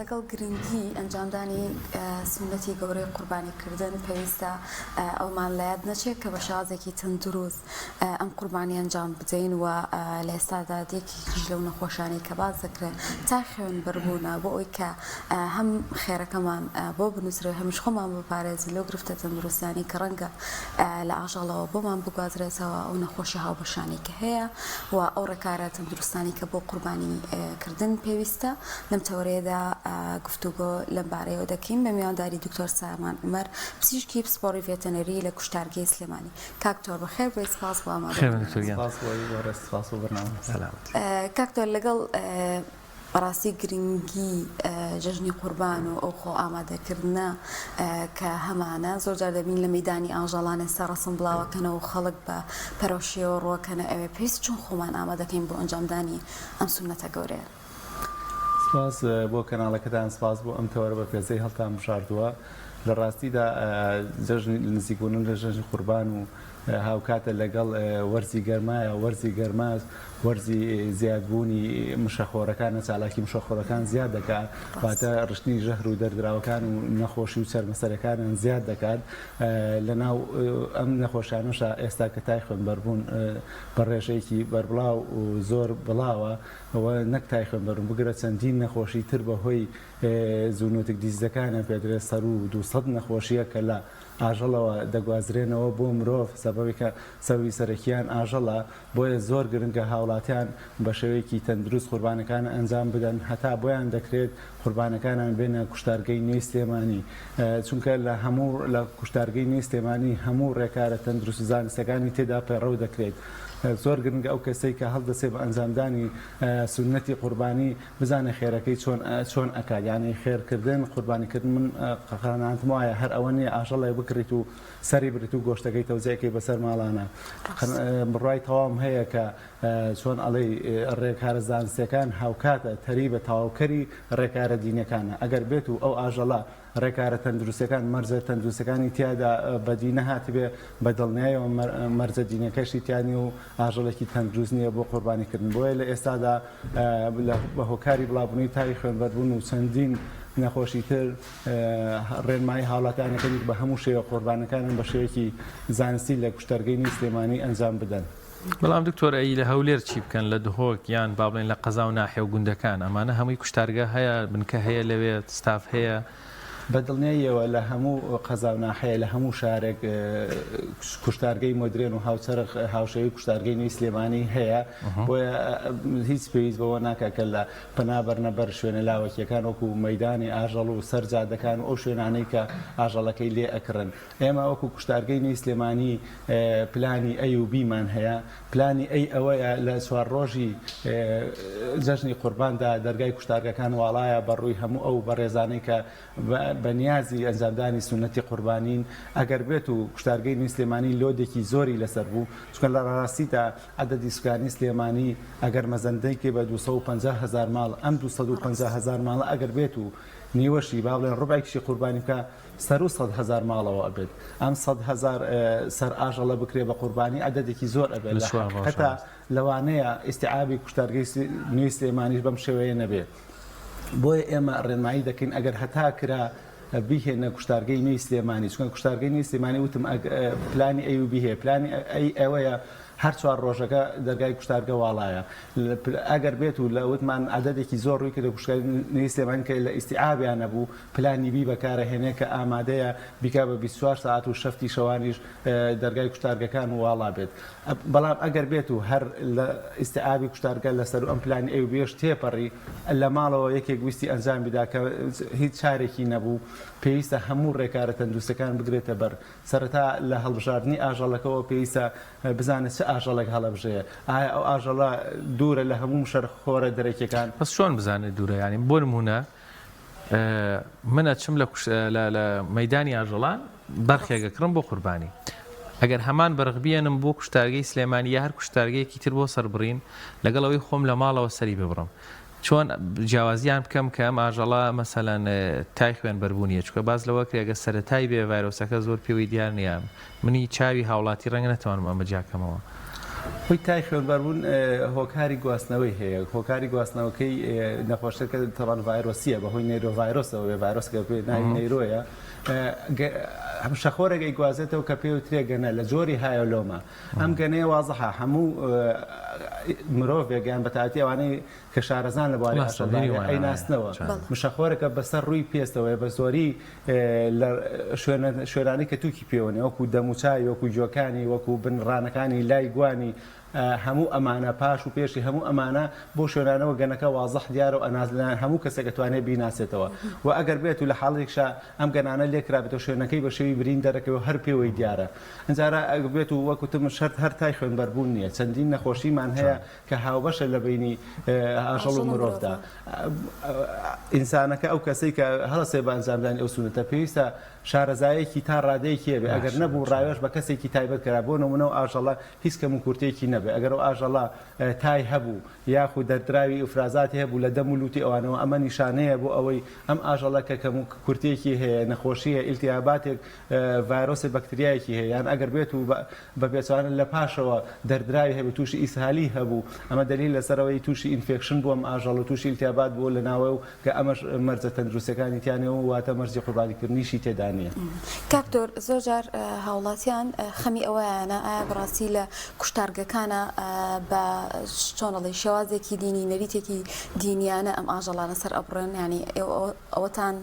لەگەڵ گرنگی ئەنجامدانی سنەتی گەورەی قوربانیکردن پێویستە ئەومان لە یاد نەچێت کە بە شازێکی تەندروست ئەم قوربانی ئەنجام بدەین و لە ئێستادا دێکیش لەو نەخۆشانەی کە باز دەکرێت تا خوێن بەربوونە بۆ ئەوی کە هەم خێرەکەمان بۆ بنووسرێت هەمیش خۆمان بپارێزی لەو گرفتە تەندروستیانی کە ڕەنگە لە ئاژەڵەوە بۆمان بگوازرێتەوە ئەو نەخۆشی هاوبەشانی کە هەیە و ئەو ڕێکارە تەندروستانی کە بۆ قوربانیکردن پێویستە لەم تەورەیەدا گفتوگۆ لەم بارەیەوە دەکەین بە میوانداری دکتۆر سامان عومەر پزیشکی پسپۆڕی ڤێتەنەری لە کوشتارگەی سلێمانی. کاکتۆر بەخێر بێ سپاس بۆ کاکتۆر لەگەڵ بەڕاستی گرنگی جەژنی قوربان و ئەو خۆ ئامادەکردنە کە هەمانە زۆر جار دەبین لە مەیدانی ئاژەڵان ئێستا ڕەسم بڵاوەکەنەوە خەڵک بە پەرۆشیەوە ڕۆکەنە ئەوێ پێویست چۆن خۆمان ئامادەکەین بۆ ئەنجامدانی ئەم سونەتە گەورەیە. سپاس بۆ کەناڵەکەتان، سپاس بۆ ئەم تەوەرە بە پێزەی هەڵتان بژاردووە. لە ڕاستیدا نزیکبوونن لە ژەژنی قوربان و هاوکاتە لەگەڵ وەرزی گەرمایە، وەرزی گەرماز وەرزی زیادبوونی مشەخۆرەکانە، چالاکی مشەخۆرەکان زیاد دەکات، واتە ڕشتنی ژەهر و دەردراوەکان و نەخۆشی و چەرمەسەرەکانیان زیاد دەکات. لەناو ئەم نەخۆشانەشە ئێستا کە تای خوێنبەربوون بە ڕێژەیەکی بەربڵاو و زۆر بڵاوە، ئەوە نەک تای خوێنبەربوون بگرە چەندین نەخۆشی تر بەهۆی زوونوتک دیزەکانە پێدرێت سەر و 200 نەخۆشیە کە لە ئاژەڵەوە دەگوازرێنەوە بۆ مرۆڤ سەبەبێکە سەوی سەرەکیان ئاژەڵە. بۆیە زۆر گرنگە هاوڵاتیان بە شێوەیەکی تەندروست قوربانەکان ئەنجام بدەن، هەتا بۆیان دەکرێت قوربانەکانیان بێنە کوشتارگەی نوێی سلێمانی، چونکە لە کوشتارگەی نوێی سلێمانی هەموو ڕێکارە تەندروست و زانستەکانی تێدا پەیڕەو دەکرێت. زۆر گرنگە ئەو کەسەی کە هەڵدەسێ بە ئەنجامدانی سونەتی قوربانی بزانێ خێرەکەی چۆن ئەکات، یعنی خێرکردن قوربانیکردن. من قەناعەتم وایە هەر ئەوە نییە ئاژەڵێ بکڕیت و سەری بریت و گۆشتەکەی تەوزیعەکەی بەسەر ماڵانە. بڕای تەواوم هەیە کە چۆن ئەڵێ ڕێکارە زانستیەکان هاوکاتە تەری بە تەواوکەری ڕێکارە دینەکانە. ئەگەر بێت و ئەو ئاژەڵە ڕێکارە تەندروستەکان مەرجە تەندروستەکانی تیادا بەدی نەهاتبێ بە دڵنیایەوە مەرجە دینەکەشی تیانی و ئاژەڵێکی تەندروست نییە بۆ قوربانیکردن. بۆیە لە ئێستادا بە هۆکاری بڵاوبوونی تای خوێنبەربوون و چەندین نەخۆشی تر ڕێنمایی هاوڵاتیانەکەنی بە هەموو شێوە قوربانەکانن بە شێوەیەکی زانستی لە کوشتەرگەی نوێی سلێمانی ئەنجام بدەن. بەڵام دکتۆر ئەی لە هەولێر چی بکەن لە دهۆک یان با بڵێن لە قەزا و ناحیە و گوندەکان ئەمانە هەمووی کوشتارگە هەیە، بنکە هەیە لەوێ ستاف هەیە؟ بەدڵنیاییەوە لە هەموو قەزا و ناحەیە لە هەموو شارێک کوشتارگەی مۆدرێن و هاوچەرخ هاوشێوی کوشتارگەی نوێی سلێمانی هەیە. بۆیە هیچ پێویست بەوە ناکات کە لە پەنابەرنەبەر شوێنە لاوەکیەکان وەکو مەیدانی ئاژەڵ و سەرجادەکان و ئەو شوێنانەی کە ئاژەڵەکەی لێ ئەکڕن. ئێمە وەکو کوشتارگەی نوێی سلێمانی پلانی ئەی و بیمان هەیە. پلانی ئەی ئەوەیە لە چوار ڕۆژی جەژنی قورباندا دەرگای کوشتارگەکان واڵایە بەڕووی هەموو ئەو بەڕێزانەی کە بەنیازی ئەنجامدانی سونەتی قوربانین. ئەگەر بێت و کوشتارگەی نوێی سلێمانی لۆدێکی زۆری لەسەر بوو، چونکە لە ڕاستیدا عەدەدی سوکانی سلێمانی ئەگەر مەزەندەیەکی بە 250,000 ماڵ، ئەم 250,000 ماڵە ئەگەر بێت و نیوەشی با بڵێن ڕوبێکیشی قوربانی بکە، سەر و 100,000 ماڵەوە ئەبێت. ئەم 100,000 سەر ئاژەڵە بکرێ بە قوربانی عەدەدێکی زۆر ئەبێت. حتا لەوانەیە ئیستیعابی کوشتارگەی نوێی سلێمانیش بەم شێوەیە نەبێت. بۆیە ئێمە ڕێنمایی دەکەین ئەگەر هەتا کرا بیهێنە کوشتارگەی نوێی سلێمانی، چونکە کوشتارگەی نوێی سلێمانی وتم پلانی ئەی و بیهەیە. پلانی ئەی ئەوەیە هەر چوار ڕۆژەکە دەرگای کوشتارگە واڵایە. ئەگەر بێت و لە وتمان عەدەدێکی زۆر ڕووی کردە کوشتارگەی نوێی سلێمانی کە لە ئیستیعابیان نەبوو پلانی بی بەکارەهێنێ کە ئامادەیە بیکا بە 24 ساعت و شەفتی شەوانیش دەرگای کوشتارگەکان واڵا بێت. بەڵام ئەگەر بێت و هەر لە ئیستیعابی کوشتارگە لەسەر ئەم پلانی ئەی و بێش تێپەڕی لە ماڵەوە یەکێک ویستی ئەنجام بیدا کە هیچ چارێکی نەبوو، پێویستە هەموو ڕێکارە تەندروستەکان بگرێتە بەر. سەرەتا لە هەڵبژاردننی ئاژەڵەکەەوە پێویستە بزانێت چه ئاژەڵێک هەڵەبژەیە، ئایا ئەو ئاژەڵە دوورە لە هەموو شەرخۆرە دەرەکیەکان. بەس چۆن بزانێت دوورە؟ ینی بۆ نمونە منە چم لە مەیدانی ئاژەڵان بەرخێگەکڕم بۆ قوربانی، ئەگەر هەمان بەرغبیێنم بۆ کوشتارگەی سلێمانی یا هەر کوشتارگەیەکی تر بۆ سەربڕین لەگەڵەوەی خۆم لە ماڵەوە سەری ببڕم، چۆن جیاوازیان بکەم کە ئەم ئاژەڵە مەسەلەن تای خوێنبەربوونیە؟ چونکە باز لەوە کرێگە سەرەتای بێ ڤایرۆسەکە زۆر پێوەی دیار نییە، منی چاوی هاوڵاتی ڕەنگە نەتوانم ئەمە جاکەمەوە. خۆی تای خوێنبەربوون هۆکاری گواستنەوەی هەیە هۆکاری گواستنەوەکەی نەخۆشەکە تەوان ڤایرۆسیە بەهۆی نەیرۆڤایرۆسەوە ڤایرۆسکە پێ ناوی نەیرۆیە شەخۆرێک ئەیگوازێتەوە کە پێوترێ گەنە لە جۆری هایۆلۆمە ئەم گەنەیە وازەحە هەموو مرۆڤێکیان بەتاتی ئەوانەی کە شارەزان لە بواری ئەی ناسنەوە مشەخۆرەکە بەسەر ڕووی پێستەوەی بە زۆری لە شوێنانی کە تووکی پێوەنێ وەکو دەموچای وەکو جۆکانی وەکو بنڕانەکانی لای گوانی هەموو ئەمانە پاش و پێشی هەموو ئەمانە بۆ شوێنانەوە گەنەکە وازەح دیارە و ئەنازلان هەموو کەسێک دەتوانێت بیناسێتەوە و ئەگەر بێت و لە حاڵێکشا ئەم گەنانە لێکرابێتەوە شوێنەکەی بە شێوی برین دەرەکەەوە هەر پێوەی دیارە ئەجارە ئەگە بێت و وەکوتم شەرت هەر تای خوێنبەربوون نییە چەندین نەخۆشیمان هەیە کە هاوبەشە لە بینی ئاژەڵ و مرۆڤدا ئینسانەکە ئەو کەسەی کە هەڵسێ بە ئەنجامدانی ئەو سونەتە پێویستە شارەزایەکی تا ڕادەیەکی هەبێ ئەگەر نەبوو ڕاوێژ بە کەسێکی تایبەت کرا بۆ نمونە و ئاژەڵە هیچ کەم و کورتێکی نەبێ ئەگەر ئەو ئاژەڵە تای هەبوو یاخود دەردراوی ئفرازاتی هەبوو لە دەم و لوتی ئەوانەوە ئەمە نیشانەیە بۆ ئەوەی ئەم ئاژەڵە کە کەم و کورتێکی هەیە نەخۆشیە ئیلتیاباتێک ڤایرۆسی بەکتریایەکی هەیە یان ئەگەر بێت و بە بێچوانە لە پاشەوە دەردراوی هەبوو تووشی ئیسهالی هەبوو ئەمە دلیل لەسەرەوەی تووشی ئینفێکشن بووە ئەم ئاژەڵ و تووشی ئیلتیابات بووە لە ناوە و کە ئەمەش مەرجە تەندروستەکانی تیانەوە واتە مەرجی قوربانیکردنیشی تێدا نیە. کاکتۆر زۆر جار هاوڵاتیان خەمی ئەوەیانە ئایا بڕاستی لە کوشتارگەکانە بە چۆنەڵی شێوازێکی دینی نەریتێکی دینیانە ئەم ئاژەڵانە سەر ئەبڕێن ینی ئەوەتان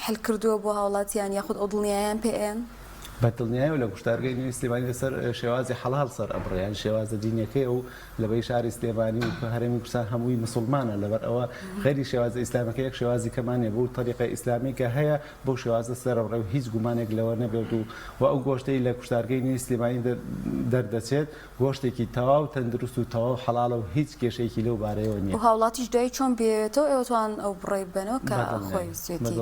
حل کردووە بۆ هاوڵاتیان یاخود ئەو دڵنیایان پێیان؟ بەدڵنیایە و لە کوشتارگەی نوێی سلێمانی لەسەر شێوازی حەڵال سەر ئەبڕیان شێوازە دینیەکەی و لەبەی شاری سلێمانی و هەرێمی کوردستان هەمووی مسلمانە لەبەر ئەوە غێری شێوازە ئیسلامەکە یەک شێوازی کەمانێ بۆ تەریقە ئیسلامی کە هەیە بۆ شێوازە سەر ئەبڕێ و هیچ گومانێک لەوە نەبێت و ئەو گۆشتەی لە کوشتارگەی نوێی سلێمانی دەردەچێت گۆشتێکی تەواو تەندروست و تەواو حەڵالە و هیچ کێشەیەکی لەو بارەیەوە نییە. و هاوڵاتیش دوای چۆن بێتەوە ئێوەتوان ئەو بڕێ بنەوە کە خۆی سوێتی.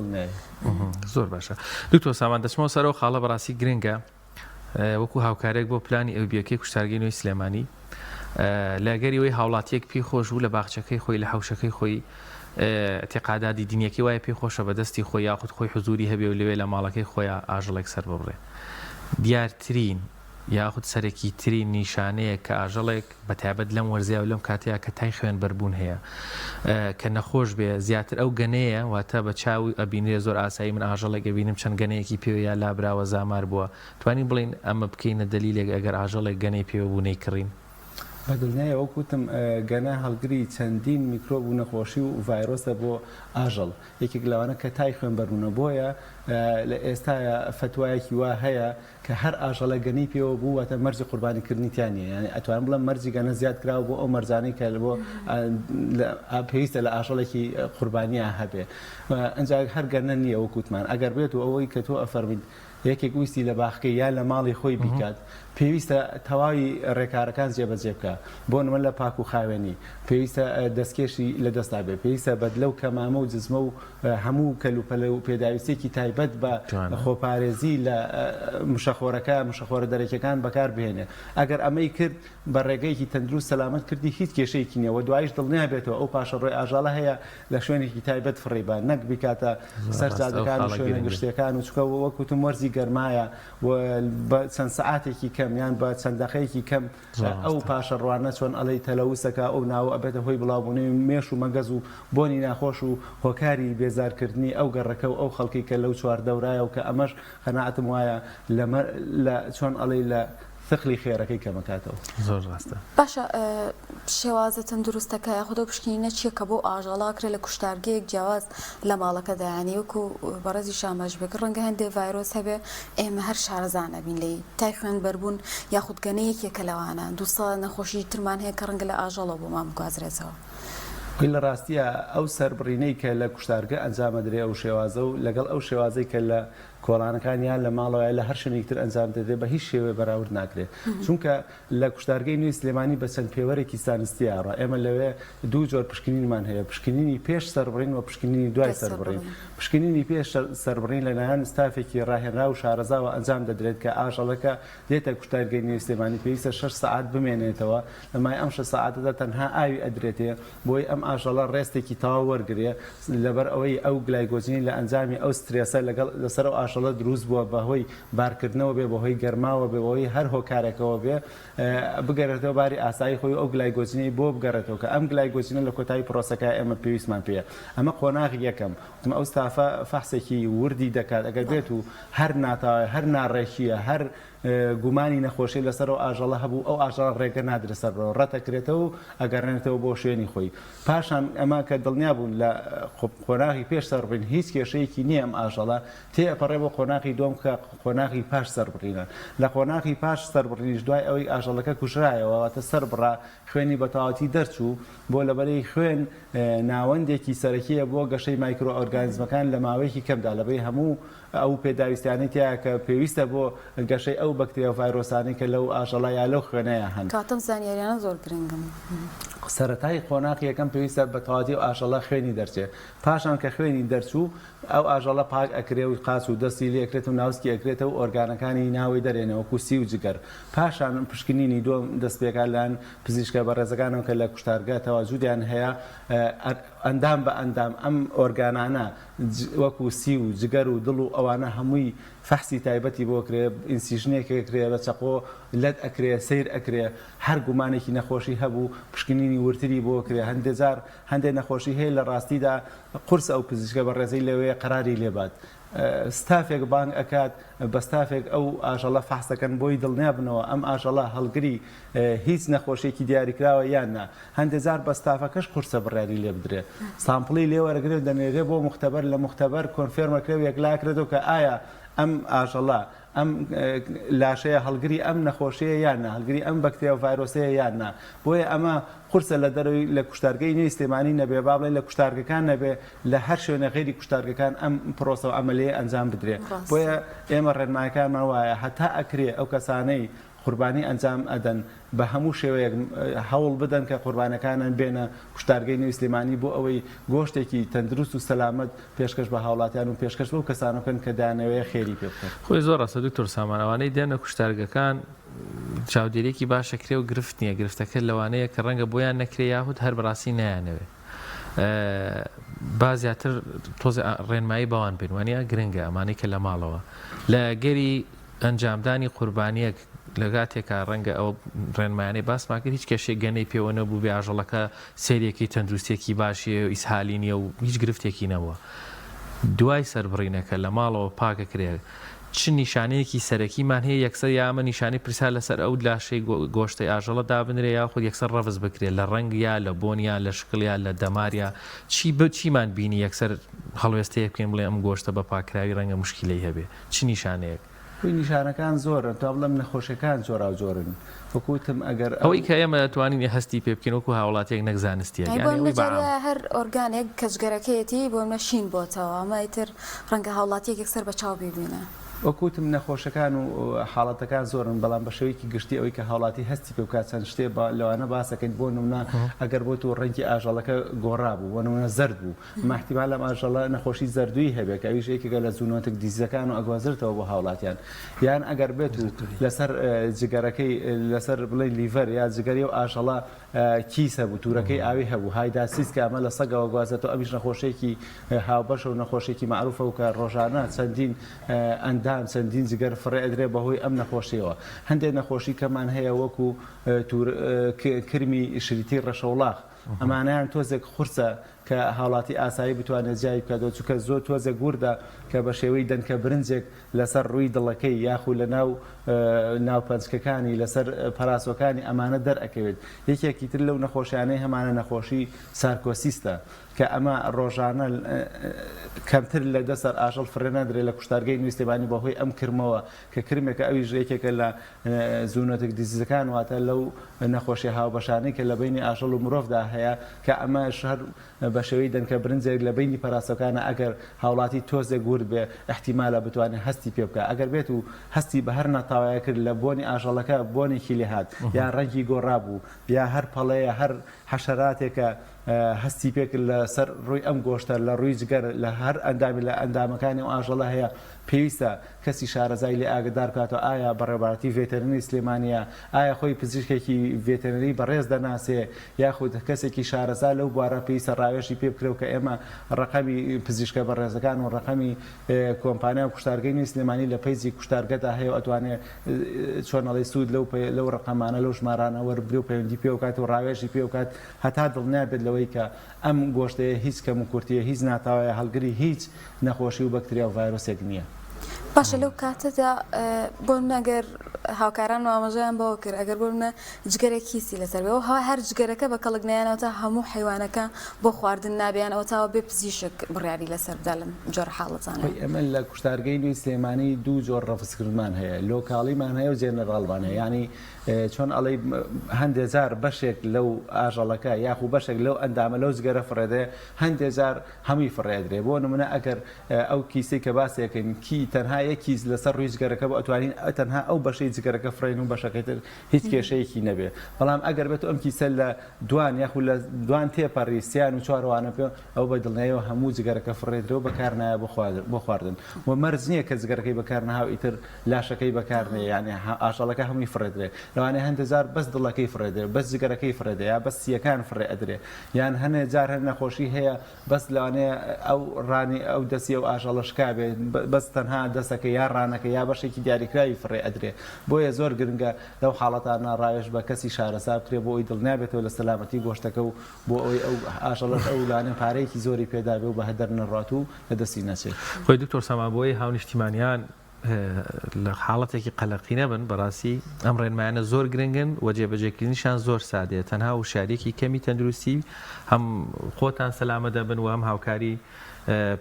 زۆر باشە دکتۆر سامان دەچمەوە سەرەوە خاڵە بەڕاستی گرنگە وەکو هاوکارێک بۆ پلانی ئەوبیەکەی کوشتارگەی نوێی سلێمانی لەگەریەوەی هاوڵاتیەک پێی خۆش بوو لە باخچەکەی خۆی لە حوشەکەی خۆی اعتقاداتی دینیەکەی وایە پێی خۆشە بەدەستی خۆی یاخود خۆی حزوری هەبێ و لەوێ لە ماڵەکەی خۆیان ئاژەڵێک سەر ببڕێ دیارترین یاخود سەرەکی ترین نیشانەیە کە ئاژەڵێک بەتایبەت لەم وەرزیا و لەم کاتەیە کە تای خوێنبەربوون هەیە کە نەخۆش بێ زیاتر ئەو گەنەیە واتە بە چاوی ئەبینێ زۆر ئاسایی من ئاژەڵێک ئەبینم چەند گەنەیەکی پێوە یا لابراوە زامار بووە توانین بڵین ئەمە بکەینە دلیلێک ئەگەر ئاژەڵێک گەنەی پێوە بوونەی کڕین. بەدڵنیایە وەکوتم گەنە هەڵگری چەندین میکرۆب و نەخۆشی و ڤایرۆسە بۆ ئاژەڵ یەکێک لەوانە کە تای خوێنبەربوونە بۆیە لە ئێستاە فتوایەکی وا هەیە کە هەر ئاژەڵە گەنی پێوە بوو واتە مەرجی قوربانیکردنیتیانە یعنی ئەتوانم بڵم مەرجی گەنە زیاد کراوە بۆ ئەو مەرجانەی کە بۆ پێویستە لە ئاژەڵێکی قوربانیە هەبێ ئەنج هەر گەنە نییە وەکوتمان ئەگەر بێت و ئەوەی کە تۆ ئەفەرمید یەکێک ویستی لە باخکەی یا لە ماڵی خۆی بیکات پێویستە تەواوی ڕێکارەکان جێبەجێ بکە بۆ نمە لە پاک و خاوێنی پێویستە دەستکێشی لە دەستا بێ پێویستە بەدلە و کەمامە و جزمە و هەموو کەلوپەلە و پێداویستێکی تایبەت بە خۆپارێزی لە مشەخۆرە دەرەکیەکان بەکار بهێنێ ئەگەر ئەمەی کرد بە ڕێگەیەکی تەندروست سەلامەت کردی هیچ کێشەیەکی نییە و دوایش دڵنیا بێتەوە ئەو پاشە ڕێ ئاژاڵە هەیە لە شوێنێکی تایبەت فڕێبە نەک بیکاتە سەرجادەکان و شوێنە گشتەکان و چکە وەکوتم وەرزی گەرمایە بە چەند سەعاتێکی کەم یان بە چەند دەقەیەکی کەم ئەو پاشە ڕوانە چۆن ئەڵەی تەلەوسەکە ئەو ناوە ئەبێتە هۆی بڵاوبوونەوەی مێش و مەگەز و بۆنی ناخۆش و هۆکاری بێزارکردنی ئەو گەڕەکە و ئەو خەڵکی کە لەو چواردەورایە و کە ئەمەش قەناعەتم وایە لە چۆن ئەڵەی لە ثقلی خێرەکەی کەمەکاتەوە. زۆر ڕاستە. باشە شێوازە تەندروستەکە یاخود پشکنینە چییە کە بۆ ئاژەڵاکرێ لە کوشتارگەیەک جیاواز لە ماڵەکەدا ینی وەکو بەڕێزی شامەش بێت ڕەنگە هەندێک ڤایرۆس هەبێ ئێمە هەر شارەزان ئەبین لێی تای خوێنبەربوون یاخود گەنەیەکێکە لەوانە دووسە نەخۆشی ترمان هەیە کە ڕەنگە لە ئاژەڵە بۆ مام بگوازرێتەوە. لە ڕاستیە ئەو سەربڕینەی کە لە کوشتارگە ئەنجامەدرێ ئەو شێوازە و لەگەڵ ئەو شێوازەی کە لە کۆڵانەکانیان لە ماڵەوەی لە هەر شوێنێکتر ئەنجام دەدرێت بە هیچ شێوێ بەراورد ناکرێت چونکە لە کوشتارگەی نوێی سلێمانی بە چەند پێوەرێکی سانستیاڕە ئێمە لەوێ دوو جۆر پشکنینمان هەیە پشکنینی پێش سەربڕین و پشکنینی دوای سەربڕین پشکنینی پێش سەربڕین لەلایەن ستافێکی ڕاهێنرا و شارەزاوە ئەنجام دەدرێت کە ئاژەڵەکە دێتە کوشتارگەی نوێی سلێمانی پێویستە 6 سەعات بمێنێتەوە لەمای ئەم 6 سەعاتەدا تەنها ئاوی ئەدرێتێ بۆی ئەم ئاژەڵە ڕێستێکی تەواو وەرگێ لەبەر ئەوەی ئەو گلایگۆجینی لە ئەنجامی ئەو سترێسە لەسەر ئەو ئاژەڵە ئاژەڵە دروست بووە بەهۆی بارکردنەوە بێ بەهۆی گەرماوە بێ بەهۆی هەر هۆکارێکەوە بێ بگەڕێتەوە باری ئاسایی خۆی ئەو گلایگۆجینەی بۆ بگەڕێتەوە کە ئەم گلایگۆجینە لە کۆتایی پرۆسەکە ئەمە پێویستمان پێە ئەمە قۆناغی یەکەم ئەو ستافە فەحسێکی وردی دەکات ئەگەر بێت و هەر ناتاوای هەر ناڕێکیە هەر گومانی نەخۆشی لەسەر و ئاژەڵە هەبوو ئەو ئاژەڵ ڕێگە نادرسەر بەوە ڕەتەکرێتەوە و ئەگەڕێنێتەوە بۆ شوێنی خۆی پاشان ئەمە کە دڵنیا بوون لە قۆناغی پێش سەربڕین هیچ کێشەیەکی نییە ئەم ئاژەڵە تێپەڕێ بۆ قۆناغی دووەم کە قۆناغی پاش سەربڕینە لە قۆناغی پاش سەربڕینیش دوای ئەوەی ئاژەڵەکە کوژرایەوە واتە سەربڕا خوێنی بەتەواوەتی دەرچوو بۆ لەبەرەی خوێن ناوەندێکی سەرەکیە بۆ گەشەی مایکرۆ ئۆرگانیزمەکان لە ماوەیەکی کەمدا لەبەرەی هەموو ئەو پێداویستیانەی تایە کە پێویستە بۆ گەشەی ئەو بەکتریا و ڤایرۆسانی کە لەو ئاژەڵە یا لەو خوێنەیە هەن کاتم زانیاریانە زۆر گرنگم سەرەتای قۆناغی یەکەم پێویستە بەتەواوەتی و ئاژەڵە خوێنی دەرچێت پاشان کە خوێنی دەرچوو ئەو ئاژەڵە پاک ئەکرێ و قاچ و دەستی لێ ئەکرێت و ناوسکی ئەکرێتەوە ئۆرگانەکانی ناوی دەرێنەوە کوسی و جگەر پاشان پشکنینی دووەم دەستپێکان لەن پزیشکە بەڕێزەکانەوە کە لە کوشتارگە تەواجودیان هەیە ئەندام بە ئەندام ئەم ئۆرگانانە وەکو سی و جگەر و دڵ و ئەوانە هەمووی فەحسی تایبەتی بۆ کرێ ئینسیژنێکێکرێ بە چەقۆ لەت ئەکرێ سیر ئەکرێ هەر گومانێکی نەخۆشی هەبوو پشکنینی ورتری بۆ کرێ هەندێک نەخۆشی هەیە لە ڕاستیدا قورس ئەو پزیشکە بە ڕێزەی لەوەیە قەراری لێبات ستافێک بانگ ئەکات بە ستافێک ئەو ئاژەڵە فەحسەکەن بۆی دڵنیا بنەوە ئەم ئاژەڵە هەڵگری هیچ نەخۆشیێکی دیاریکراوە یاننا هەندێک جار بە ستافەکەش قورسە بڕیاری لێ بدرێت سامپڵی لێوەرەگرێت دەنێرێ بۆ مختبەر لە مختبەر کۆنفێرمەکرێ یەکلاکرێتەوە کە ئایا ئەم ئاژەڵە ئەم لاشەیە هەڵگری ئەم نەخۆشیە یاننا هەڵگری ئەم بەکتریا و ڤایرۆسەیە یاننا بۆیە ئەمە قورسە لە دەروی لە کوشتارگەی نەیسلێمانی نەبێ با بڵێن لە کوشتارگەکان نەبێ لە هەر شوێنە غێری کوشتارگەکان ئەم پرۆسە و ئەمەلەیە ئەنجام بدرێ بۆیە ئێمە ڕێنمایەکانمان وایە هەتا ئەکرێ ئەو کەسانەی قوربانی ئەنجام ئەدەن بە هەموو شێوەیەک هەوڵ بدەن کە قوربانەکانن بێنە کوشتارگەی نوێسلێمانی بۆ ئەوەی گۆشتێکی تەندروست و سەلامەت پێشکەش بە هاوڵاتیان و پێشکەش بەو کەسانەکەن کە دانەوەیە خێری پێ بکەن خۆی زۆر ڕاستە دکتۆر سامانەوانەی دێنە کوشتارگەکان چاودێریەکی باشەکرێ و گرفت نییە گرفتەکە لەوانەیە کە ڕەنگە بۆیان نەکرێ یاخود هەر بەڕاستی نەیانەوێ با زیاتر تۆزە ڕێنمایی بەوان بێن وانە گرنگە ئەمانەی کە لە ماڵەوە لە گەری ئەنجامدانی قوربانیەک لەگاتێکە ڕەنگە ئەو ڕێنمایانەی باسمان کرد هیچ کەشێک گەنەی پێوە نەبوو بێ ئاژەڵەکە سێریەکی تەندروستێکی باشیە و ئیسهالی نیە و هیچ گرفتێکی نەبووە دوای سەربڕینەکە لە ماڵەوە پاکەکرێ چ نیشانەیەکی سەرەکیمان هەیە یەکسەر یامە نیشانی پرسا لەسەر ئەو لاشەی گۆشتەی ئاژەڵە دابنرێ یاخود یەکسەر ڕەڤز بکرێت لە ڕەنگیا لە بۆنیا لە شکڵیا لە دەماریا چیمان بینی یەکسەر هەڵوێستەیە بکەین بڵێ ئەم گۆشتە بە پاکراوی ڕەنگە مشکلەی هەبێ چ نیشانەیەک نیشانەکان زۆرن تا بڵم نەخۆشیەکان زۆرا جۆرن وەکوتم ئەگەر ئەوەی کە ئێمە دەتوانین هەستی پێ بکەین وەکو هاوڵاتێک نەکزانستیە هەر ئۆرگانێک کەچگەرەکەیەتی بۆ نەشین بۆتەوە ئەمە ئیتر ڕەنگە هاوڵاتیەک یەکسەر بە چاو ببینە وەکوتم نەخۆشەکان و حاڵەتەکان زۆرن بەڵام بە شێوەیەکی گشتی ئەوەی کە هاوڵاتی هەستی پێ بکات چەند شتێ لەوانە باسەکەین بۆ نمونە ئەگەر بۆ تو ڕەنگی ئاژەڵەکە گۆڕا بوو بۆ نمونە زەرد بوو ماحتیمال لەم ئاژەڵە نەخۆشی زەردووی هەبێ کە ئەویش یەکێکە لە زوونۆتێک دیزەکان و ئەگوازرتەوە بۆ هاوڵاتیان یان ئەگەر بێت و لەسەر جگەرەکەی لەسەر بڵێ لیڤەر یا جگەری و ئاژەڵە کیسە بوو توورەکەی ئاوی هەبوو هایداسیس کە ئەمە لە سەگەوە گوازێتەوە ئەمیش نەخۆشێکی هاوبەش و نەخۆشێکی معروفە و کە ڕۆژانە چەندین ئەندام چەندین جگەر فڕێ ئەدرێ بەهۆی ئەم نەخۆشیەوە هەندێک نەخۆشی کەمان هەیە وەکو کرمی شریتی ڕەشەوڵاخ ئەمانیان تۆزێک قورسە کە هاوڵاتی ئاسایی بتوانێت جای بکاتەوە چونکە زۆر تۆزێک گووردە کە بە شێوەی دەنکە برنجێک لەسەر ڕووی دڵەکەی یاخود لە ناوپەنجکەکانی لەسەر پەراسۆکانی ئەمانە دەرئەکەوێت یەکێکی تر لەو نەخۆشیانەی هەمانە نەخۆشی سارکۆسیستە کە ئەمە ڕۆژانە کەمتر لە دەسەر ئاژەڵ فرێ نادرێت لە کوشتارگەی نوێسلێمانی بەهۆی ئەم کرمەوە کە کرمێکە ئەویش یەکێکە لە زوونەتێک دیزیزەکان واتە لەو نەخۆشی هاوبەشانەی کە لە بینی ئاژەڵ و مرۆڤدا هەیە کە ئەمە شەر بە شێوەی دەنکە برنجێک لە بینی پەراسۆکانە ئەگەر هاوڵاتی تۆزێک گورد بێ احتیمالە بتوانێت هەستی پێ بکە ئەگەر بێت و هەستی بە هەر نەتاوایە کرد لە بۆنی ئاژەڵەکە بۆنێکی لێهات یا ڕەنگی گۆڕا بوو یا هەر پەڵەیە هەر حەشەراتێکە هەستی پێک لە سەر ڕووی ئەم گۆشتە لە ڕووی جگەر لە هەر ئەندامی لە ئەندامەکانی و ئاژەڵە هەیە پێویستە کەسی شارەزای لێ ئاگدار کاتەوە ئایا بەڕێوەبارەتی ڤێتەرنەری سلێمانیە ئایا خۆی پزیشکێکی ڤێتەرنەری بەڕێز دەناسێ یاخود کەسێکی شارەزا لەو بوارە پێویستە ڕاوێژی پێ بکرێ و کە ئێمە ڕقەمی پزیشکە بەڕێزەکان و ڕقەمی کۆمپانیا و کوشتارگەی نوێی سلێمانی لە پەیزی کوشتارگەدا هەیە و ئەتوانێت چۆنەڵی سوود لەو ڕقەمانە لەو ژمارانە وەربگرێ و پەیوەندی پێ وکات و ڕاوێژی پێ وکات هەتا دڵنیابێت لەوەی کە ئەم گۆشتەیە هیچ کەم و کورتیە هیچ ناتاوایە هەڵگری هیچ نەخۆشی و بەکتریا و ڤایرۆسێک نییە. باشە لەو کاتەدا بۆ نەگەر هاوکاران و ئاماژەیان بەوە کرد ئەگەر بۆ منە جگەرێکی سی لەسەرەوە هەر جگەرەکە بە کەڵک نەیانەوە هەموو حیوانەکە بۆ خواردن نابیانەوە تاوە بێ پزیشک بڕیاری لەسەر بدا لەم جۆرە حاڵەتانە. ئەمە لە کوشتارگەی نوێی سلێمانی دوو جۆر ڕەفزکردمان هەیە لۆکاڵیمان هەیە و جێنەڕاڵمان هەیە ینی چۆن ئەڵێ هەندێجار بەشێک لەو ئاژەڵەکە یاخو بەشێک لەو ئەندامە لەو جگەرە فڕێدێ هەندێجار هەمووی فڕێدرێ بۆ نمونە ئەگەر ئەو کیسەی کە باسێکن کی تەنها یەکیز لەسەر ڕووی جگەرەکە بۆ ئەتوانین تەنها ئەو بەشەی جگەرەکە فڕێن و بەشەکەی تر هیچ کێشەیەکی نەبێ بەڵام ئەگەر بێت ئەم کیسە لە دوان یاخو لە دوان تێپەڕی سیان و چوارەوانە پێ ئەو بە دڵنیایەوە هەموو جگەرەکە فڕێدرەوە بەکار نایە بۆ خواردن و مەرج نییە کە جگەرەکەی بەکار نەهاو ئیتر لاشەکەی بەکارنێ یعنی ئاژەڵەکە هەمووی فڕێدرێ لەوانەیە هەندێجار بەس دڵەکەی فڕێدرێ بەس جگەرەکەی فڕێدێ یا بەس سیەکان فڕێ ئەدرێ یان هەنێ جار هەر نەخۆشی هەیە بەس لەوانەیە ئەو ڕانی ئەو دەستی ئەو ئاژەڵەشکا بێ بەس تەنها دەسەکە یا ڕانەکە یا بەشێکی دیاریکراوی فڕێ ئەدرێ بۆیە زۆر گرنگە لەو حاڵەتانە ڕاوێژ بە کەسی شارەسا بکرێ بۆ ئەوی دڵنیابێتەوە لە سەلامەتی گۆشتەکە و بۆ ئەوی ئەو ئاژەڵەش ئەو لانە پارەیەکی زۆری پێدابێ و بە هەدەر نەڕات و لە دەستی نەچێت. خۆی دکتۆر سەمابۆی هاونیشتیمانیان لە حاڵەتێکی قەلەقی نەبن بەڕاستی ئەم ڕێنمایانە زۆر گرنگن و جێبەجێکردنیشان زۆر سادەیە تەنها وشارێکی کەمی تەندروستی هەم خۆتان سەلامە دەبن و هەم هاوکاری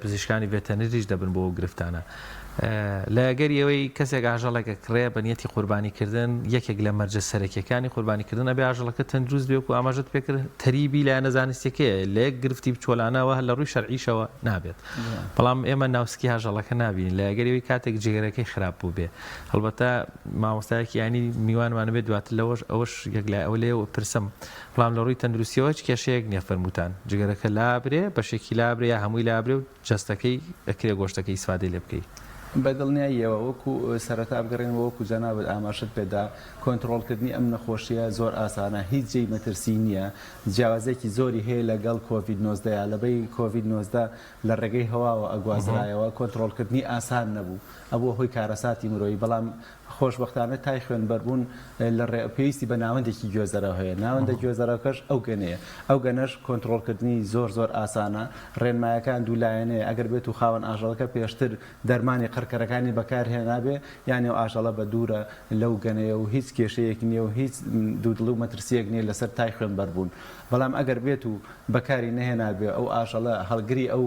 پزیشکانی ڤێتەرنەریش دەبن بۆ گرفتانە. لەگەریەوەی کەسێک ئاژەڵێکە کڕێ بە نیەتی قوربانیکردن یەکێک لە مەرجە سەرەکیەکانی قوربانیکردن ئەبێ ئاژەڵەکە تەندروست بێ و ئاماژەت پێکرد تەریبی لە نەزانستیەکەیە لە یەک گرفتی بچۆلانەوە لە ڕووی شەرعیشەوە نابێت بەڵام ئێمە ناوسکی ئاژەڵەکە نابین لەگەریەوەی کاتێک جگەرەکەی خراپ بوو بێ هەڵبەتە مامۆستایەکی ینی میوانوانە بێت دواتر لەوەش ئەوەش یەک لای ئەو لێ پرسم بەڵام لە ڕووی تەندروستیەوە هیچ کێشەیەک نییە فەرمووتان جگەرەکە لابرێ بەشێکی لابرێ یا هەمووی لابرێ و جەستەکەی ئەکرێ گۆشتەکەی ئیسفادەی لێ بکەیت. بەدڵنیاییەوە وەکو سەرەتا بگەڕێنەوە وەکو جەنابەت ئاماژەت پێدا کۆنتڕۆڵکردنی ئەم نەخۆشیە زۆر ئاسانە هیچ جێی مەترسی نییە جیاوازێکی زۆری هەیە لەگەڵ کۆڤید-19 لەبەی کۆڤید-19 لە ڕێگەی هەواوە ئەگوازرایەوە کۆنتڕۆڵکردنی ئاسان نەبوو ئەبووە هۆی کارەساتی مرۆیی بەڵام خۆشبەختانە تای خوێنبەربوون لە پێویستی بە ناوەندێکی گوێزەرەوە هەیە ناوەندە گوێزەرەکەش ئەو گەنەیە ئەو گەنەش کۆنتڕۆڵکردنی زۆر زۆر ئاسانە ڕێنمایەکان دوولایەنەیە ئەگەر بێت و خاوەن ئاژەڵەکە پێشتر دەرمانی قڕکەرەکانی بەکارهێنابێ یانی ئەو ئاژەڵە بە دوورە لەو گەنەیە و هیچ کێشەیەک نییە و هیچ دوودڵ و مەترسیەک نییە لەسەر تای خوێنبەربوون بەڵام ئەگەر بێت و بەکاری نەهێنابێ ئەو ئاژەڵە هەڵگری ئەو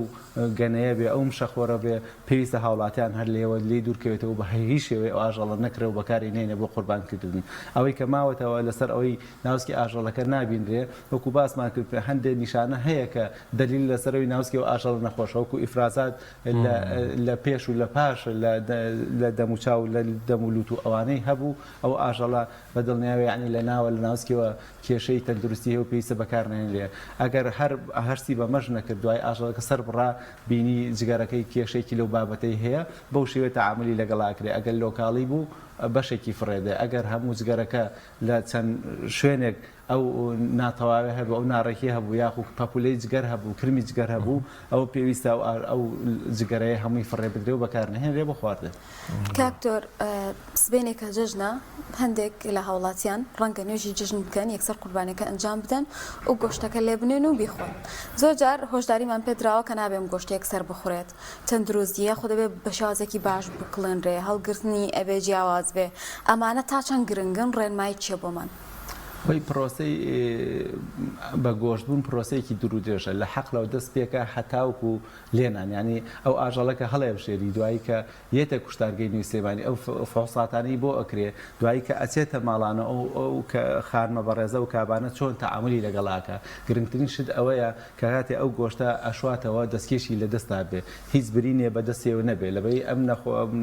گەنەیە بێ ئەو مشەخۆرە بێ پێویستە هاوڵاتیان هەر لێوە لێ دوورکەوێتەوە بە هیچ شێوەیە ئەو ئاژەڵە نەکرێ و بەکاری نێنێ بۆ قوربانکردن ئەوەی کە ماوەتەوە لەسەر ئەوەی ناوسکی ئاژەڵەکە نابینرێ وەکو باسمان کرد هەندێک نیشانە هەیە کە دلیل لەسەرەوەی ناوسکی و ئاژەڵ نەخۆشە وەکو ئیفرازات لە پێش و لە پاش لە دەموچاو لە دەمولوت و ئەوانەی هەبوو ئەو ئاژەڵە بەدڵنیاوی ینی لە ناوە لە ناوسکیەوە کێشەی تەندروستی هەیە و پێویستە بەکارنێن لێ ئەگەر هەرسی بە مەژ نەکرد دوای ئاژەڵەکە سەر بڕا بینی جگەرەکەی کێشەیەکی لەو بابەتەی هەیە بەو شێوەیە تەعاملی لەگەڵاکرێ ئەگەر لۆکاڵی بوو بەشێکی فڕێدە ئەگەر هەموو جگەرەکە لە چەند شوێنێک ئەو ناتەواوی هەبوو ئەو ناڕێکی هەبوو یاخو پەپولەی جگەر هەبوو کرمی جگەر هەبوو ئەو پێویستە ئەو جگەرەیە هەمووی فڕێ بدرێ و بەکارنەهێنرێ بۆ خواردن. کاکتۆر سبێنێکە جژنە هەندێک لە هاوڵاتیان ڕەنگە نوێژی جژن بکەن یەکسەر قوربانەکە ئەنجام بدەن و گۆشتەکە لێ بنێن و بیخۆن زۆر جار هۆشداریمان پێدراوە کە نابێم گۆشت یەکسەر بخورێت تەندروستیە خۆ دەبێت بە شازێکی باش بکڵێنرێ هەڵگرتنی ئەبێ جیاواز بێ ئەمانە تا چەند گرنگن ڕێنمای چیە بۆمان؟ خۆی پرۆسەی بە گۆشتبوون پرۆسەیەکی درودێژە لە حەقلەوە دەست پێکە هەتاوکو لێنان ینی ئەو ئاژەڵەکە هەڵێ بشێری دوایی کە یەتە کوشتارگەی نوێی سلێمانی ئەو فۆساتانی بۆ ئەکرێ دوایی کە ئەچێتە ماڵانە ئەو کە خارمە بەڕێزە و کابانە چۆن تەعاملی لەگەڵاکە گرنگترین شت ئەوەیە کە کاتێ ئەو گۆشتە ئەشواتەوە دەستکێشی لە دەستا بێ هیچ برینێ بە دەستێوە نەبێ لەبەی ئەم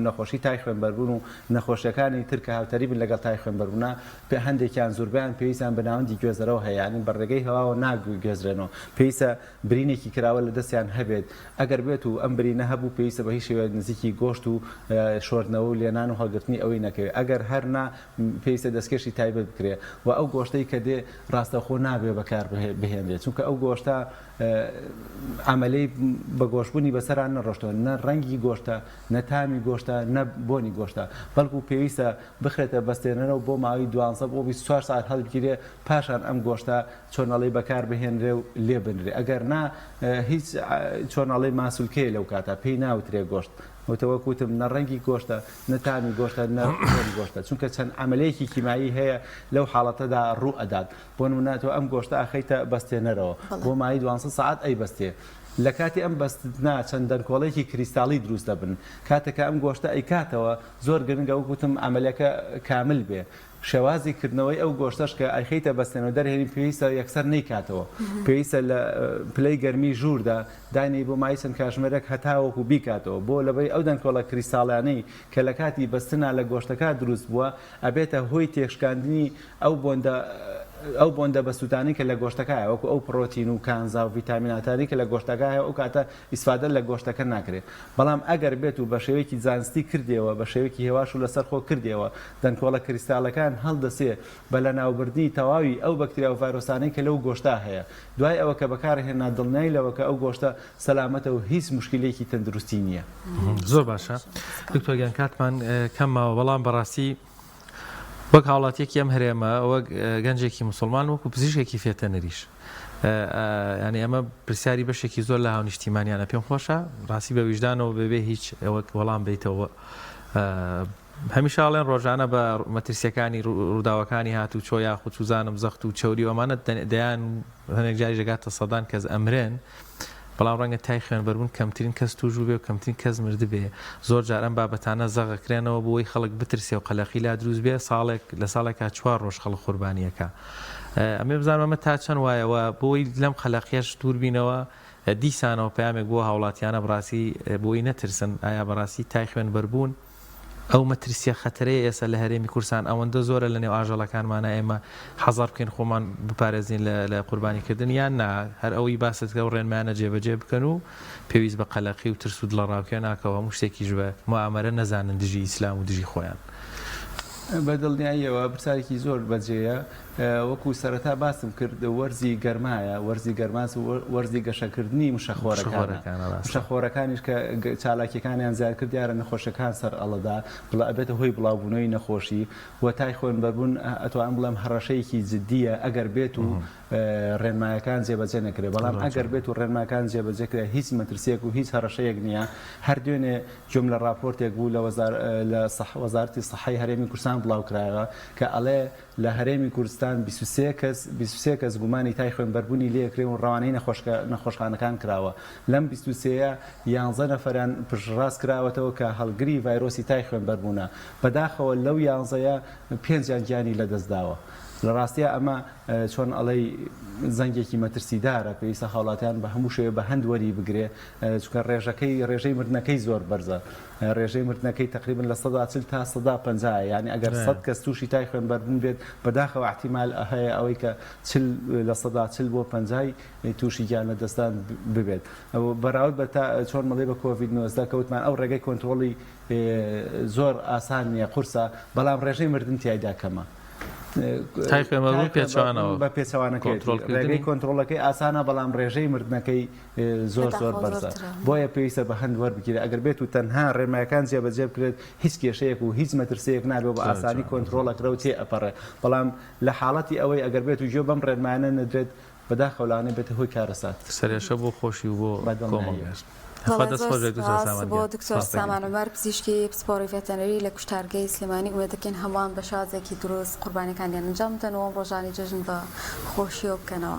نەخۆشی تای خوێنبەربوون و نەخۆشیەکانی تر کە هاوتەری بن لەگەڵ تای خوێنبەربوونا پێ هەندێکیان زۆربیان پێویستیان بەناوەندی گوێزەرەوە هەیە یعنی بەڕێگەی هەواوە ناگوێزرێنەوە پێویستە برینێکی کراوە لە دەستیان هەبێت ئەگەر بێت و ئەم برینە هەبوو پێویستە بە هیچ شێوەیەک نزیکی گۆشت و شۆردنەوە و لێنان و هەڵگرتنی ئەوەی نەکەوێت ئەگەر هەرنا پێویستە دەستکێشی تایبەت بکرێ و ئەو گۆشتەی کە دێ ڕاستەخۆ نابێ بەکار بهێنرێت چونکە ئەو گۆشتە ئەمەلەی بە گۆشتبوونی بەسەران نەڕۆشتەوە نە ڕەنگی گۆشتە نە تامی گۆشتە نە بۆنی گۆشتە بەڵکو پێویستە بخرێتە بەستێنەرەوە بۆ ماوەی 12 بۆ 24 ساعت هەڵگیرێ پاشان ئەم گۆشتە چۆنەڵی بەکار بهێنرێ و لێ بنرێ ئەگەر نا هیچ چۆنەڵی ماسوولکەیە لەو کاتە پێی ناوترێ گۆشت وتەوەکوتم نە ڕەنگی گۆشتە نەتانی گۆشتە نەری گۆشتە چونکە چەند ئەمەلەیەکی کیمایی هەیە لەو حاڵەتەدا ڕوو ئەدات بۆ نمونەتەوە ئەم گۆشتە ئاخەیتە بەستێنەرەوە بۆ مای 12 ساعت ئەی بەستێ لە کاتی ئەم بەستنا چەند دەنکۆڵێکی کریستاڵی دروست دەبن کاتێکە ئەم گۆشتە ئەیکاتەوە زۆر گرنگە وەکوتم ئەمەلەکە کامل بێ شێوازی کردنەوەی ئەو گۆشتەش کە ئەیخەیتە بەستێنەوە دەرهێنی پێویستە یەکسەر نەیکاتەوە پێویستە لە پلەی گەرمی ژووردا دانی بۆ مای چەند کاتژمێرێک هەتاوەکو بیکاتەوە بۆ لەبەی ئەو دەنکۆڵە کریستاڵیانەی کە لە کاتی بەستنا لە گۆشتەکە دروست بووە ئەبێتە هۆی تێکشکاندنی ئەو بۆندە بەسووتانی کە لە گۆشتەکەیە وەکو ئەو پرۆتین و کانزا و ڤیتامیناتانی کە لە گۆشتەکەیە ئەو کاتە ئیسفادە لە گۆشتەکە ناکرێت بەڵام ئەگەر بێت و بە شێوەیەکی زانستی کردیەوە بە شێوەیەکی هێواش و لەسەر خۆ کردیەوە دەنکۆڵە کریستاڵەکان هەڵدەسێ بە لە ناوبردنی تەواوی ئەو بەکتریا و ڤایرۆسانەی کە لەو گۆشتا هەیە دوای ئەوە کە بەکارهێنا دڵنیای لەوە کە ئەو گۆشتە سەلامەتە و هیچ مشکلێکی تەندروستی نییە زۆر باشە دکتۆر کاتمان کەمماوە بەڵام بەڕاستی وەک هاوڵاتیەکی ئەم هەرێمە وەک گەنجێکی مسلمان وەکو پزیشکێکی فێتەنەریش ینی ئەمە پرسیاری بەشێکی زۆر لە هاونیشتیمانیانە پێم خۆشە ڕاستی بە ویژدانەوە بێ هیچ ئەوە وەڵام بیتەوە هەمیشاڵێن ڕۆژانە بە مەترسیەکانی ڕووداوەکانی هاتوو چۆ یاخود سوزانم زەخت و چۆری ئەمانە دەیان هەنێک جاری ژێگاتە سەدان کەس ئەمرێن بەڵام ڕەنگە تای خوێنبەربوون کەمترین کەس توش بێ و کەمترین کەس مرد بێ زۆر جار ئەم بابەتانە زەغەکرێنەوە بۆی خەڵک بترسێ و قەلەقی لا دروست بێ ساڵێک لە ساڵێکا 4 ڕۆژ خەڵک قوربانیەکە ئەمێ بزانم ئەمە تا چەند وایەوە بۆی لەم خەلەقیەش دوور بینەوە دیسانەوە پامێک بۆ هاوڵاتیانە بڕاستی بۆی نەترسن ئایا بەڕاستی تای خوێنبەربوون ئەو مەترسیە خەتەرەیە ئێستا لە هەرێمی کورسان ئەوەندە زۆرە لە نێو ئاژەڵەکانمانە ئێمە حەزار بکەین خۆمان بپارێزین لە قوربانیکردن یان نا هەر ئەوەی باستکە و ڕێنمانە جێبەجێ بکەن و پێویست بە قەلەقی و ترس و دڵەڕاوکێ ناکەوە هەموو شتێکیش بە موامەرە نەزانن دژی ئیسلام و دژی خۆیان بەدڵنیاییەوە پرسیارێکی زۆر بەجێیە وەکو سەرەتا باسم کرد وەرزی گەرمایە وەرزی گەرماس و وەرزی گەشەکردنی مشەخۆرەکانیش کە چالاکیەکانیان زیاد کرد دیارە نەخۆشەکان سەر ئەڵەدا بڵ ئەبێتە هۆی بڵاوبوونەوەی نەخۆشی و تای خوێنبەربوون ئەتوان بڵێم هەڕەشەیەکی جددیە ئەگەر بێت و ڕێنمایەکان جێبەجێ نەکرێت بەڵام ئەگەر بێت و ڕێنماکان جێبەجێکرێ هیچ مەترسیەک و هیچ هەڕەشەیەک نییە هەر دوێنێ جۆم لە راپۆرتێک بوو لە وەزارەتی سەحەی هەرێمی کوردستان بڵاوکرایەوە کە ئەڵێ لە هەرێمی کوردستان 23 کەس گومانی تای خوێنبەربوونی لێکرێ و ڕەوانەی نەخۆشخانەکان کراوە لەم 23 11 نەفەران پشتڕاست کراوەتەوە کە هەڵگری ڤایرۆسی تای خوێنبەربوونە بەداخەوە لەو 11 5 گیانی لەدەستداوە لە ڕاستیە ئەمە چۆن ئەڵەی زەنگێکی مەترسیدارە پێویستە هاوڵاتیان بە هەموو شوێ بە هەندوەری بگرێ چونکە ڕێژەی مردنەکەی زۆر بەرزە ڕێژەی مردنەکەی تقریبن لە 140 تا 150 یعنی ئەگەر 100 کەس تووشی تای خوێنبەربوون بێت بەداخەوە احتیمال هەیە ئەوەی کە لە 140 بۆ 50 تووشی گیان لەدەستان ببێت بەراورد بە چۆن مەڵێ بە کۆڤید-19 کەوتمان ئەو ڕێگەی کۆنتترۆڵی زۆر ئاسان نییە قورسە بەڵام ڕێژەی مردن تیایدا کەمە بە پێچەوانەکەی کۆنتترۆلەکەی ئاسانە بەڵام ڕێژەی مردنەکەی زۆر بەرزە بۆیە پێویستە بە هەند وەربگیرە ئەگەر بێت و تەنها ڕێمایەکان جێبەجێ بکرێت هیچ کێشەیەک و هیچ مەترسەیەک نابێت بە ئاسانی کۆنتترۆلەکرە و تێ ئەپەڕێ بەڵام لە حاڵەتی ئەوەی ئەگەر بێت و ژێ بەم ڕێنمانە نەدرێت بەداخەولانە بێتە هۆی کارەسات سەرێشە بۆ خۆشی و بۆ کۆمەڵگەشت بۆ دکتۆر سامان عومەر پزیشکی پسپۆڕی ڤێتەنەری لە کوشتارگەی سلێمانی وێ دەکەین هەمووان بە شازێکی دروست قوربانیەکانیان ئەنجام بدەنەوە ڕۆژانی جەژن بە خۆشیەوە بکەنەوە